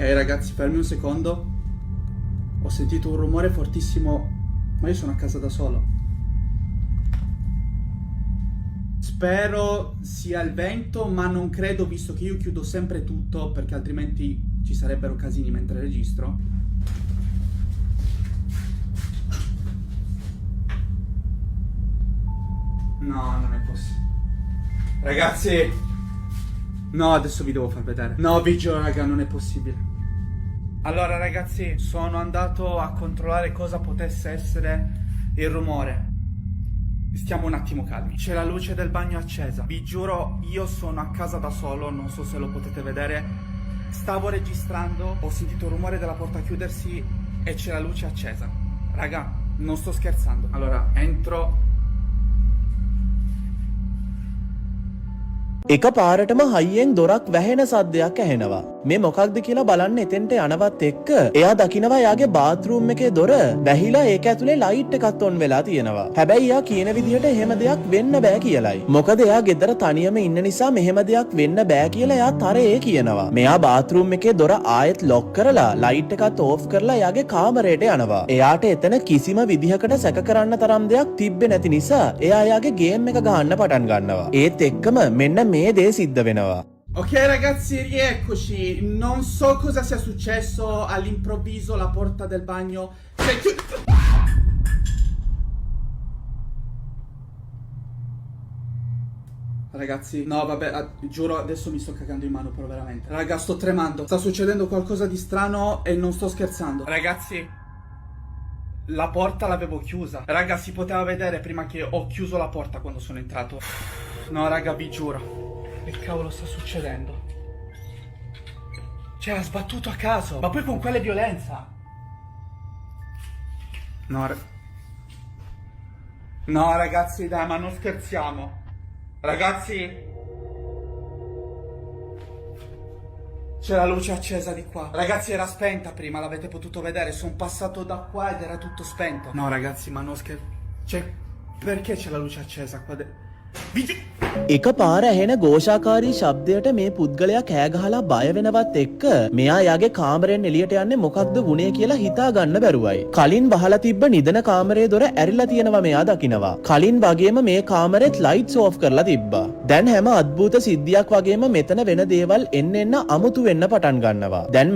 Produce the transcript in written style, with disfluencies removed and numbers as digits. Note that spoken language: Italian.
ragazzi, fermi un secondo. Ho sentito un rumore fortissimo, ma io sono a casa da solo. Spero sia il vento, ma non credo, visto che io chiudo sempre tutto, perché altrimenti ci sarebbero casini mentre registro. No, non è possibile. Ragazzi, no, adesso vi devo far vedere. No, vi giuro, raga, non è possibile. Allora, ragazzi, sono andato a controllare cosa potesse essere il rumore. Stiamo un attimo calmi. C'è la luce del bagno accesa. Vi giuro, io sono a casa da solo, non so se lo potete vedere. Stavo registrando, ho sentito il rumore della porta chiudersi e c'è la luce accesa. Raga, non sto scherzando. Allora, entro. එක පාරටම හයියෙන් දොරක් වැහෙන සද්දයක් ඇහෙනවා. මේ මොකක්ද කියලා බලන්න එතෙන්ට යනවත් එක්ක එයා දකිනවා යාගේ බාත්රූම් එකේ දොර වැහිලා ඒක ඇතුලේ ලයිට් එකක් ඔන් වෙලා තියෙනවා. හැබැයි යා කියන විදිහට එහෙම දෙයක් වෙන්න බෑ කියලයි. මොකද එයා ගෙදර තනියම ඉන්න නිසා මෙහෙම දෙයක් වෙන්න බෑ කියලා එයා තරයේ කියනවා. මෙයා බාත්රූම් එකේ දොර ආයෙත් ලොක් කරලා ලයිට් එකත් ඕෆ් කරලා යාගේ කාමරයට යනවා. එයාට එතන කිසිම විදිහකට සැක කරන්න තරම් දෙයක් තිබ්බේ නැති නිසා එයා යාගේ ගේම් එක ගහන්න පටන් ගන්නවා. ඒත් එක්කම මෙන්න Ok ragazzi, rieccoci. Non so cosa sia successo. All'improvviso la porta del bagno si è chiusa. Ragazzi, no vabbè, giuro adesso mi sto cagando in mano, però veramente. Raga, sto tremando. Sta succedendo qualcosa di strano e non sto scherzando. Ragazzi, la porta l'avevo chiusa. Raga, si poteva vedere prima che ho chiuso la porta quando sono entrato. No, raga, vi giuro. Che cavolo sta succedendo? Cioè, ha sbattuto a caso. Ma poi con quale violenza? No, ragazzi, dai, ma non scherziamo. Ragazzi, c'è la luce accesa di qua. Ragazzi, era spenta prima, l'avete potuto vedere. Sono passato da qua ed era tutto spento. No, ragazzi, ma non scherzo. Cioè, perché c'è la luce accesa qua? එක පාර ඇහෙන ഘോഷාකාරී ශබ්දයට මේ පුද්ගලයා කෑ ගහලා බය වෙනවත් එක්ක මෙයා යාගේ කාමරයෙන් එළියට යන්නේ මොකක්ද වුනේ කියලා හිතා ගන්න බැරුවයි. කලින් වහලා තිබ්බ නිදන කාමරයේ දොර ඇරිලා තියෙනවා මෙයා දකිනවා. කලින් වගේම මේ කාමරෙත් ලයිට්ස් ඕෆ් කරලා තිබ්බා. දැන් හැම අద్భుත සිද්ධියක් වගේම මෙතන වෙන දේවල් එන්න අමුතු වෙන්න පටන් ගන්නවා. දැන්